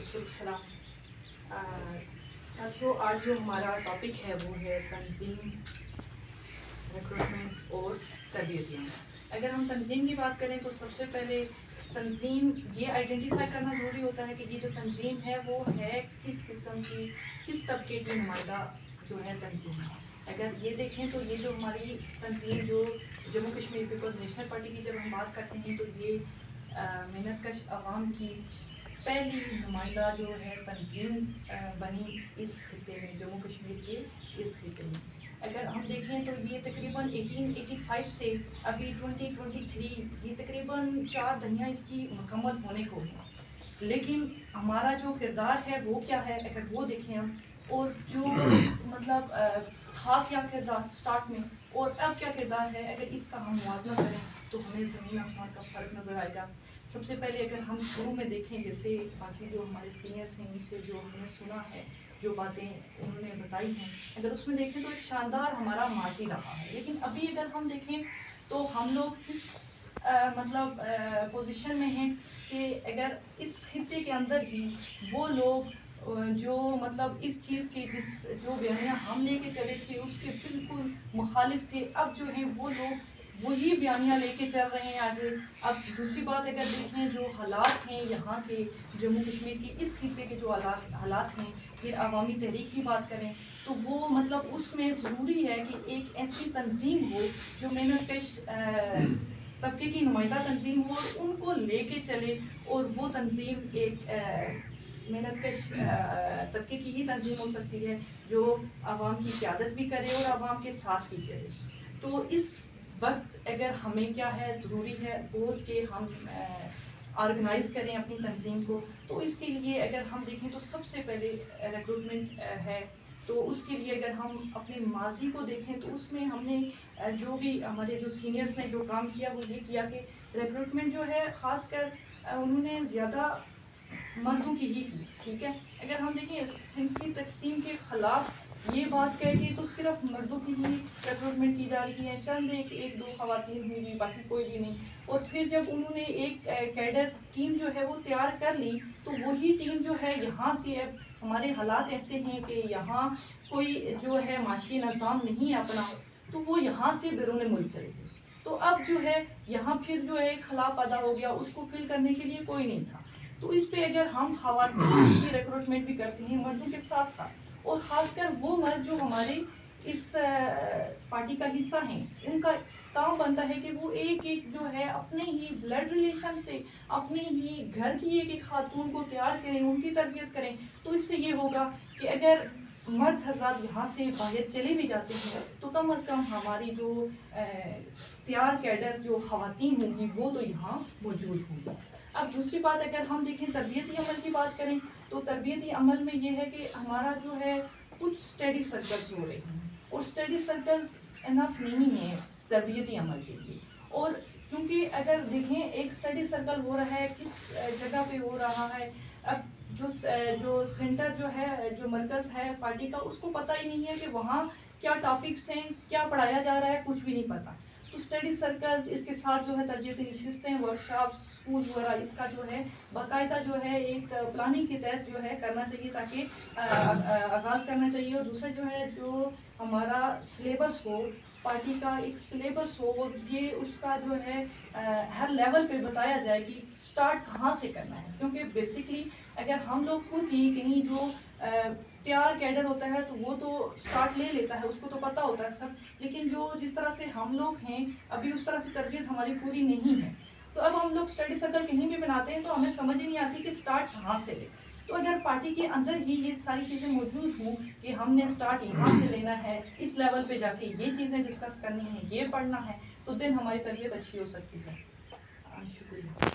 السلام ساتھیوں، آج جو ہمارا ٹاپک ہے وہ ہے تنظیم، ریکروٹمنٹ اور تربیتی عمل۔ اگر ہم تنظیم کی بات کریں تو سب سے پہلے تنظیم یہ آئیڈینٹیفائی کرنا ضروری ہوتا ہے کہ یہ جو تنظیم ہے وہ ہے کس قسم کی، کس طبقے کی نمائندہ جو ہے تنظیم ہے۔ اگر یہ دیکھیں تو یہ جو ہماری تنظیم جو Jammu Kashmir People's National Party کی جب ہم بات کرتے ہیں تو یہ محنت کش عوام کی پہلی نمائندہ جو ہے تنظیم بنی اس خطے میں، جموں کشمیر کے اس خطے میں۔ اگر ہم دیکھیں تو یہ تقریباً 1885 سے ابھی 2023 یہ تقریباً 4 دہیاں اس کی مکمل ہونے کو ہیں، لیکن ہمارا جو کردار ہے وہ کیا ہے اگر وہ دیکھیں ہم، اور جو مطلب تھا کیا کردار سٹارٹ میں اور اب کیا کردار ہے، اگر اس کا ہم موازنہ کریں تو ہمیں زمین آسمان کا فرق نظر آئے گا۔ سب سے پہلے اگر ہم شروع میں دیکھیں، جیسے باقی جو ہمارے سینئرس ہیں ان سے جو ہم نے سنا ہے، جو باتیں انہوں نے بتائی ہیں، اگر اس میں دیکھیں تو ایک شاندار ہمارا ماضی رہا ہے، لیکن ابھی اگر ہم دیکھیں تو ہم لوگ کس مطلب پوزیشن میں ہیں کہ اگر اس خطے کے اندر ہی وہ لوگ جو مطلب اس چیز کی جس جو بیانیہ ہم لے کے چلے تھے اس کے بالکل مخالف تھے، اب جو ہیں وہ لوگ وہی بیانیہ لے کے چل رہے ہیں آگے۔ اب دوسری بات اگر دیکھیں جو حالات ہیں یہاں کے جموں کشمیر کے اس خطے کے جو حالات ہیں، پھر عوامی تحریک کی بات کریں تو وہ مطلب اس میں ضروری ہے کہ ایک ایسی تنظیم ہو جو محنت کش طبقے کی نمائندہ تنظیم ہو اور ان کو لے کے چلے، اور وہ تنظیم ایک محنت کش طبقے کی ہی تنظیم ہو سکتی ہے جو عوام کی قیادت بھی کرے اور عوام کے ساتھ بھی چلے۔ تو اس وقت اگر ہمیں کیا ہے ضروری ہے وہ کہ ہم آرگنائز کریں اپنی تنظیم کو، تو اس کے لیے اگر ہم دیکھیں تو سب سے پہلے ریکروٹمنٹ ہے۔ تو اس کے لیے اگر ہم اپنے ماضی کو دیکھیں تو اس میں ہم نے جو بھی ہمارے جو سینئرز نے جو کام کیا وہ یہ کیا کہ ریکروٹمنٹ جو ہے خاص کر انہوں نے زیادہ مردوں کی ہی کی، ٹھیک ہے۔ اگر ہم دیکھیں صنفی تقسیم کے خلاف یہ بات کہہ کے تو صرف مردوں کی ہی ریکروٹمنٹ کی جا رہی ہے، چند ایک دو خواتین ہوئی، باقی کوئی بھی نہیں۔ اور پھر جب انہوں نے ایک کیڈر ٹیم جو ہے وہ تیار کر لی تو وہی ٹیم جو ہے یہاں سے اب ہمارے حالات ایسے ہیں کہ یہاں کوئی جو ہے معاشی نظام نہیں اپنا، تو وہ یہاں سے بیرون ملک چلے گئے۔ تو اب جو ہے یہاں پھر جو ہے ایک خلا پیدا ہو گیا، اس کو فل کرنے کے لیے کوئی نہیں تھا۔ تو اس پہ اگر ہم خواتین کی ریکروٹمنٹ بھی کرتے ہیں مردوں کے ساتھ ساتھ، اور خاص کر وہ مرد جو ہمارے اس پارٹی کا حصہ ہیں، ان کا کام بنتا ہے کہ وہ ایک جو ہے اپنے ہی بلڈ ریلیشن سے اپنے ہی گھر کی ایک خاتون کو تیار کریں، ان کی تربیت کریں۔ تو اس سے یہ ہوگا کہ اگر مرد حضرات یہاں سے باہر چلے بھی جاتے ہیں تو کم از کم ہماری جو تیار کیڈر جو خواتین ہوں گی وہ تو یہاں موجود ہوں گی۔ اب دوسری بات اگر ہم دیکھیں تربیتی عمل کی بات کریں تو تربیتی عمل میں یہ ہے کہ ہمارا جو ہے کچھ اسٹڈی سرکلز ہو رہے ہیں، اور اسٹڈی سرکلز انف نہیں ہیں تربیتی عمل کے لیے۔ اور کیونکہ اگر دیکھیں ایک اسٹڈی سرکل ہو رہا ہے کس جگہ پہ ہو رہا ہے، اب جو سینٹر جو ہے جو مرکز ہے پارٹی کا اس کو پتہ ہی نہیں ہے کہ وہاں کیا ٹاپکس ہیں، کیا پڑھایا جا رہا ہے، کچھ بھی نہیں پتہ۔ تو اسٹڈی سرکلز اس کے ساتھ جو ہے تربیتی نشستیں، ورکشاپس، اسکول وغیرہ اس کا جو ہے باقاعدہ جو ہے ایک پلاننگ کے تحت جو ہے کرنا چاہیے، تاکہ آغاز کرنا چاہیے۔ اور دوسرا جو ہے جو ہمارا سلیبس ہو، پارٹی کا ایک سلیبس ہو، اور یہ اس کا جو ہے ہر لیول پہ بتایا جائے کہ سٹارٹ کہاں سے کرنا ہے، کیونکہ بیسکلی اگر ہم لوگ خود ہی کہیں جو تیار کیڈر ہوتا ہے تو وہ تو سٹارٹ لے لیتا ہے، اس کو تو پتہ ہوتا ہے سب، لیکن جو جس طرح سے ہم لوگ ہیں ابھی اس طرح سے تربیت ہماری پوری نہیں ہے۔ تو اب ہم لوگ اسٹڈی سرکل کہیں بھی بناتے ہیں تو ہمیں سمجھ ہی نہیں آتی کہ سٹارٹ کہاں سے لے۔ تو اگر پارٹی کے اندر ہی یہ ساری چیزیں موجود ہوں کہ ہم نے سٹارٹ یہاں سے لینا ہے، اس لیول پہ جا کے یہ چیزیں ڈسکس کرنی ہے، یہ پڑھنا ہے، تو دن ہماری تربیت اچھی ہو سکتی ہے۔ شکریہ۔